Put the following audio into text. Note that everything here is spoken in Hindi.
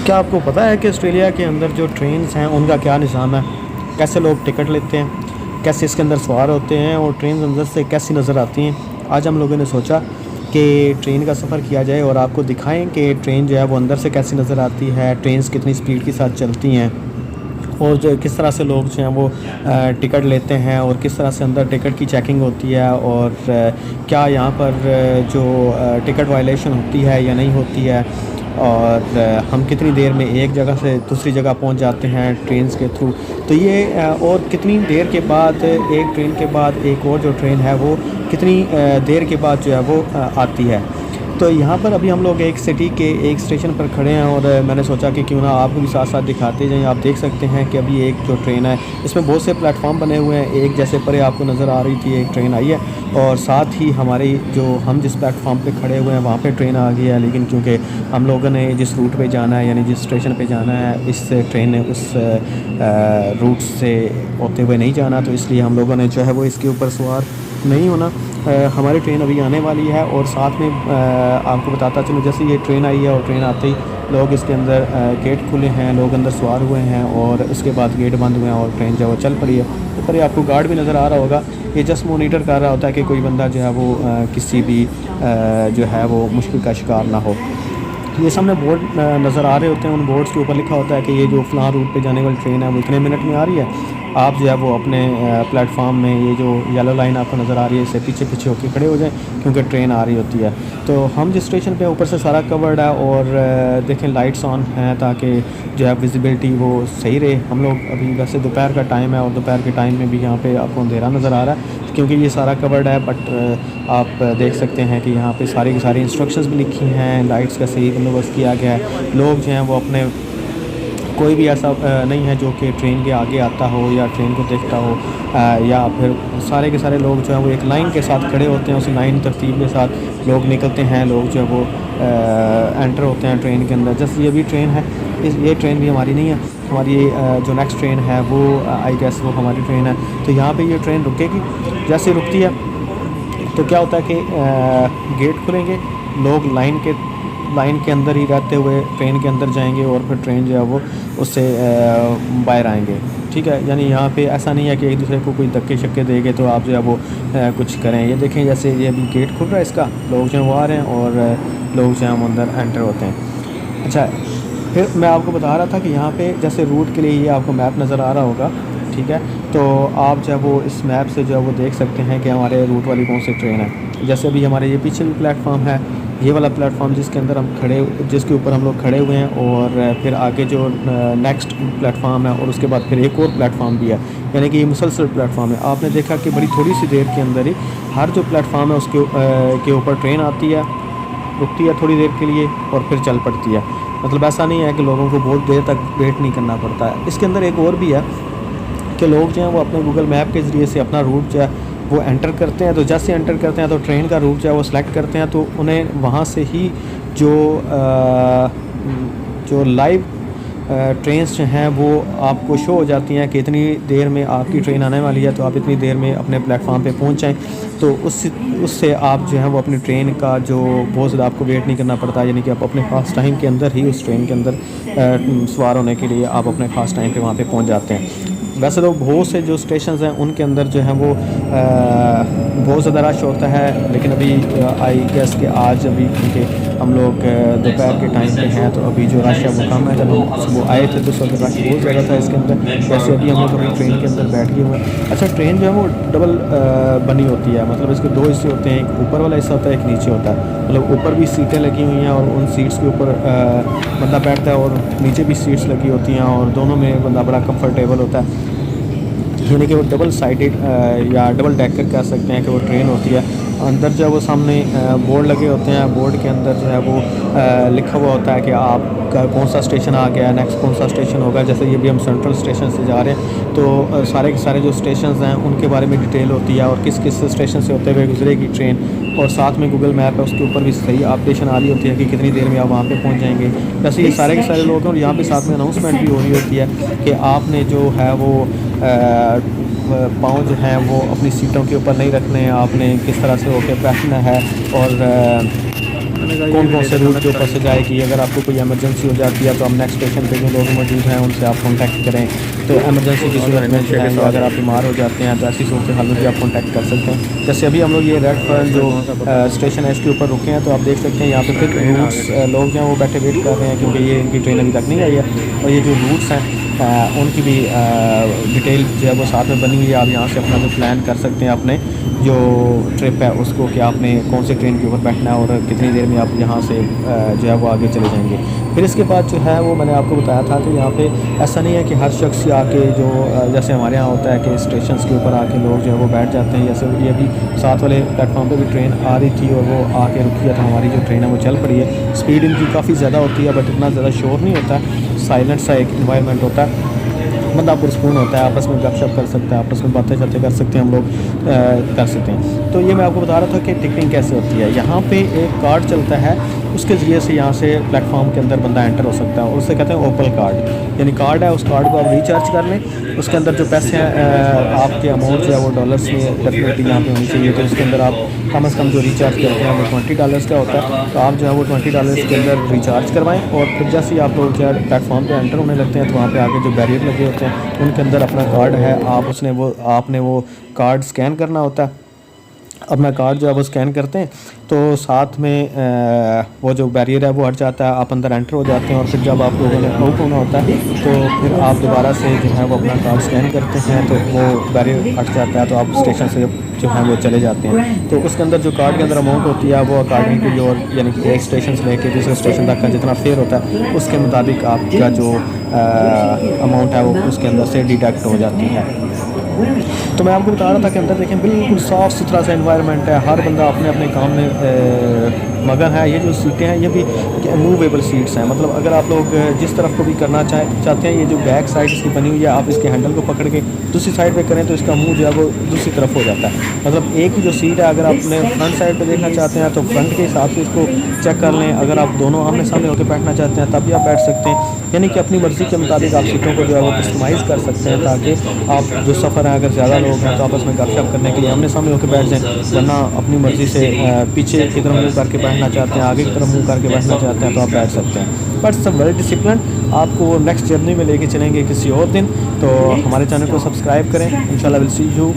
क्या आपको पता है कि ऑस्ट्रेलिया के अंदर जो ट्रेन्स हैं उनका क्या निज़ाम है? कैसे लोग टिकट लेते हैं, कैसे इसके अंदर सवार होते हैं और ट्रेन अंदर से कैसी नज़र आती हैं। आज हम लोगों ने सोचा कि ट्रेन का सफ़र किया जाए और आपको दिखाएं कि ट्रेन जो है वो अंदर से कैसी नज़र आती है, ट्रेन्स कितनी स्पीड के साथ चलती हैं और जो किस तरह से लोग जो हैं वो टिकट लेते हैं और किस तरह से अंदर टिकट की चेकिंग होती है और क्या यहाँ पर जो टिकट वायलेशन होती है या नहीं होती है और हम कितनी देर में एक जगह से दूसरी जगह पहुंच जाते हैं ट्रेन्स के थ्रू। तो ये और कितनी देर के बाद एक ट्रेन के बाद एक और जो ट्रेन है वो कितनी देर के बाद जो है वो आती है। तो यहाँ पर अभी हम लोग एक सिटी के एक स्टेशन पर खड़े हैं और मैंने सोचा कि क्यों ना आपको भी साथ साथ दिखाते जाएं। आप देख सकते हैं कि अभी एक जो ट्रेन है इसमें बहुत से प्लेटफॉर्म बने हुए हैं। एक जैसे परे आपको नज़र आ रही थी एक ट्रेन आई है और साथ ही हमारी जो हम जिस प्लेटफॉर्म पे खड़े हुए हैं वहाँ पे ट्रेन आ गई है। लेकिन क्योंकि हम लोगों ने जिस रूट पे जाना है यानी जिस स्टेशन पे जाना है इस ट्रेन ने उस रूट से होते हुए नहीं जाना, तो इसलिए हम लोगों ने जो है वो इसके ऊपर सवार नहीं होना। हमारी ट्रेन अभी आने वाली है और साथ में आपको बताता चलूँ जैसे ये ट्रेन आई है और ट्रेन आते ही लोग इसके अंदर गेट खुले हैं, लोग अंदर सवार हुए हैं और उसके बाद गेट बंद हुए हैं और ट्रेन जो है चल पड़ी है। तो पर आपको गार्ड भी नज़र आ रहा होगा, ये जस्ट मोनीटर कर रहा होता है कि कोई बंदा जो है वो किसी भी जो है वो मुश्किल का शिकार ना हो। ये सामने बोर्ड नज़र आ रहे होते हैं, उन बोर्ड्स के ऊपर लिखा होता है कि ये जो फ़लाँ रूट पे जाने वाली ट्रेन है वो इतने मिनट में आ रही है। आप जो है वो अपने प्लेटफॉर्म में ये जो येलो लाइन आपको नज़र आ रही है इससे पीछे पीछे होकर खड़े हो जाएं क्योंकि ट्रेन आ रही होती है। तो हम जिस स्टेशन पे ऊपर से सारा कवर्ड है और देखें लाइट्स ऑन हैं ताकि जो है विजिबिलिटी वो सही रहे। हम लोग अभी वैसे दोपहर का टाइम है और दोपहर के टाइम में भी यहाँ पे आपको अंधेरा नज़र आ रहा है क्योंकि ये सारा कवर्ड है। बट आप देख सकते हैं कि यहाँ पे सारी की सारी इंस्ट्रक्शंस भी लिखी हैं, लाइट्स का सही बंदोबस्त किया गया है। लोग जो हैं वो अपने कोई भी ऐसा नहीं है जो कि ट्रेन के आगे आता हो या ट्रेन को देखता हो या फिर सारे के सारे लोग जो है वो एक लाइन के साथ खड़े होते हैं, उस लाइन तरतीब के साथ लोग निकलते हैं, लोग जो है वो एंटर होते हैं ट्रेन के अंदर। जैसे ये भी ट्रेन है, ये ट्रेन भी हमारी नहीं है, हमारी जो नेक्स्ट ट्रेन है वो आई गेस वो हमारी ट्रेन है। तो यहाँ पे ये ट्रेन रुकेगी, जैसे रुकती है तो क्या होता है कि गेट खुलेंगे, लोग लाइन के अंदर ही रहते हुए ट्रेन के अंदर जाएंगे और फिर ट्रेन जो है वो उससे बाहर आएंगे। ठीक है, यानी यहाँ पे ऐसा नहीं है कि एक दूसरे को कोई धक्के शक्के देंगे तो आप जो है वो कुछ करें। ये देखें जैसे ये अभी गेट खुल रहा है इसका, लोग जो है वो आ रहे हैं और लोग जो है वो अंदर एंटर होते हैं। अच्छा, फिर मैं आपको बता रहा था कि यहाँ पे जैसे रूट के लिए ये आपको मैप नज़र आ रहा होगा, ठीक है, तो आप जो है वो इस मैप से जो है वो देख सकते हैं कि हमारे रूट वाली कौन सी ट्रेन है। जैसे अभी हमारे ये पीछे भी प्लेटफॉर्म है, ये वाला प्लेटफॉर्म जिसके ऊपर हम लोग खड़े हुए हैं और फिर आगे जो नेक्स्ट प्लेटफॉर्म है और उसके बाद फिर एक और प्लेटफॉर्म भी है, यानी कि ये मुसलसल प्लेटफॉर्म है। आपने देखा कि बड़ी थोड़ी सी देर के अंदर ही हर जो प्लेटफॉर्म है उसके के ऊपर ट्रेन आती है, रुकती है थोड़ी देर के लिए और फिर चल पड़ती है। मतलब ऐसा नहीं है कि लोगों को बहुत देर तक वेट नहीं करना पड़ता है। इसके अंदर एक और भी है कि लोग जो हैं वो अपने गूगल मैप के ज़रिए से अपना रूट जो है वो एंटर करते हैं। तो जैसे एंटर करते हैं तो ट्रेन का रूट जो है वो सिलेक्ट करते हैं, तो उन्हें वहाँ से ही जो लाइव ट्रेन्स जो हैं वो आपको शो हो जाती हैं कि इतनी देर में आपकी ट्रेन आने वाली है, तो आप इतनी देर में अपने प्लेटफॉर्म पे पहुँच जाएँ। तो उससे आप जो है वो अपनी ट्रेन का जो बहुत ज़्यादा आपको वेट नहीं करना पड़ता, यानी कि आप अपने ख़ास टाइम के अंदर ही उस ट्रेन के अंदर सवार होने के लिए आप अपने ख़ास टाइम पे वहाँ पे पहुँच जाते हैं। वैसे तो बहुत से जो स्टेशंस हैं उनके अंदर जो है वो बहुत ज़्यादा रश होता है, लेकिन अभी आई गेस कि आज अभी क्योंकि हम लोग दोपहर के टाइम पे हैं तो अभी जो रश है वो कम है। जब हम सुबह आए थे तो उस वक्त रश बहुत ज़्यादा था इसके अंदर। वैसे अभी हम लोग अपनी ट्रेन के अंदर बैठ गए हुए हैं। अच्छा, ट्रेन जो है वो डबल बनी होती है, मतलब इसके दो हिस्से होते हैं, एक ऊपर वाला हिस्सा होता है, एक नीचे होता है। मतलब ऊपर भी सीटें लगी हुई हैं और उन सीट्स के ऊपर बंदा बैठता है और नीचे भी सीट्स लगी होती हैं और दोनों में बंदा बड़ा कंफर्टेबल होता है। यानी कि वो डबल साइडेड या डबल डेकर कह सकते हैं कि वो ट्रेन होती है। अंदर जो है वो सामने बोर्ड लगे होते हैं, बोर्ड के अंदर जो है वो लिखा हुआ होता है कि आपका कौन सा स्टेशन आ गया, नेक्स्ट कौन सा स्टेशन होगा। जैसे ये भी हम सेंट्रल स्टेशन से जा रहे हैं तो सारे के सारे जो स्टेशन हैं उनके बारे में डिटेल होती है और किस किस स्टेशन से होते हुए गुजरेगी ट्रेन, और साथ में गूगल मैप है उसके ऊपर भी सही अपडेशन आ रही होती है कि कितनी देर में आप वहाँ पे पहुँच जाएंगे। वैसे ये सारे के सारे लोग हैं और यहाँ पे साथ में अनाउंसमेंट भी हो रही होती है कि आपने जो है वो पाँव जो हैं वो अपनी सीटों के ऊपर नहीं रखने हैं, आपने किस तरह से होकर बैठना है और कौन कौन से रूट के ऊपर से जाएगी। अगर आपको कोई इमरजेंसी हो जाती है तो आप नेक्स्ट स्टेशन पे जो लोग मौजूद हैं उनसे आप कॉन्टैक्ट करें। तो इमरजेंसी की सूरत में जो है अगर आप बीमार हो जाते हैं तो ऐसी सूरत हाल में भी आप कॉन्टैक्ट कर सकते हैं। जैसे अभी हम लोग ये रेडफर्न जो स्टेशन है इसके ऊपर रुके हैं तो आप देख सकते हैं यहाँ पे फिर रूट्स लोग हैं वो बैठे वेट कर रहे हैं क्योंकि ये इनकी ट्रेन अभी तक नहीं आई है। और ये जो रूट्स हैं उनकी भी डिटेल जो है वो साथ में बनी हुई है। आप यहाँ से अपना जो प्लान कर सकते हैं अपने जो ट्रिप है उसको कि आपने कौन सी ट्रेन के ऊपर बैठना है और कितनी देर में आप यहाँ से जो है वो आगे चले जाएंगे। फिर इसके बाद जो है वो मैंने आपको बताया था कि यहाँ पे ऐसा नहीं है कि हर शख्स आके जो जैसे हमारे यहाँ होता है कि स्टेशन के ऊपर आके लोग जो है वो बैठ जाते हैं। जैसे ये भी साथ वाले प्लेटफॉर्म पे भी ट्रेन आ रही थी और वो आके रुकी है तो हमारी जो ट्रेन है वो चल पड़ी है। स्पीड इनकी काफ़ी ज़्यादा होती है बट इतना ज़्यादा शोर नहीं होता, साइलेंट सा एक इन्वायरमेंट होता है, बंदा पुरस्कून होता है, आपस में गपशप कर सकता है, आपस में बातें शातें कर सकते हैं, हम लोग कर सकते हैं। तो ये मैं आपको बता रहा था कि टिकटिंग कैसे होती है। यहाँ पे एक कार्ड चलता है उसके ज़रिए से यहाँ से प्लेटफॉर्म के अंदर बंदा एंटर हो सकता है। उससे कहते हैं ओपल कार्ड, यानी कार्ड है, उस कार्ड को आप रिचार्ज कर लें। उसके अंदर जो पैसे हैं आपके अमाउंट जो है वो डॉलर्स में डेफिनेटली यहाँ पे होनी चाहिए। तो इसके अंदर आप कम से कम जो रिचार्ज करते हैं वो $20 का होता है। तो आप जो है वो $20 के अंदर रिचार्ज करवाएं और फिर जैसे ही आप लोग जो है प्लेटफॉर्म पे एंटर होने लगते हैं तो वहाँ पे आगे जो बैरियर लगे होते हैं उनके अंदर अपना कार्ड है, आपने वो कार्ड स्कैन करना होता है। अपना कार्ड जो है वो स्कैन करते हैं तो साथ में वो जो बैरियर है वो हट जाता है, आप अंदर एंटर हो जाते हैं। और फिर जब आप लोगों ने आउट होना होता है तो फिर आप दोबारा से जो है वो अपना कार्ड स्कैन करते हैं तो वो बैरियर हट जाता है, तो आप स्टेशन से जो है वो चले जाते हैं। तो उसके अंदर जो कार्ड के अंदर अमाउंट होती है वो अकॉर्डिंग टू योर, यानी कि एक स्टेशन से लेकर दूसरे स्टेशन तक का जितना फेयर होता है उसके मुताबिक आपका जो अमाउंट है वो उसके अंदर से डिडक्ट हो जाती है। तो मैं आपको बता रहा था कि अंदर देखें बिल्कुल साफ़ सुथरा सा एनवायरनमेंट है, हर बंदा अपने अपने काम में मगन है। ये जो सीटें हैं ये भी मूवेबल सीट्स हैं, मतलब अगर आप लोग जिस तरफ को भी करना चाहते हैं, ये जो बैक साइड इसकी बनी हुई है आप इसके हैंडल को पकड़ के दूसरी साइड पे करें तो इसका मुंह जो है वो दूसरी तरफ हो जाता है। मतलब एक ही जो सीट है, अगर आप अपने फ्रंट साइड पे देखना चाहते हैं तो फ्रंट के हिसाब से इसको चेक कर लें। अगर आप दोनों आमने सामने होकर बैठना चाहते हैं तब भी आप बैठ सकते हैं, यानी कि अपनी मर्ज़ी के मुताबिक आप सीटों को जो है वो कस्टमाइज़ कर सकते हैं ताकि आप जो सफ़र है अगर ज़्यादा लोग हैं तो आपस में गपशप करने के लिए आमने सामने होकर बैठ जाएँ, वरना अपनी मर्ज़ी से पीछे की तरफ मुँह करके बैठना चाहते हैं, आगे की तरफ मुँह करके बैठना चाहते हैं तो आप बैठ सकते हैं। बट सब वेरी डिसिप्लिन, आपको वो नेक्स्ट जर्नी में लेके चलेंगे किसी और दिन। तो हमारे चैनल को सब्सक्राइब करें। इंशाल्लाह विल सी यू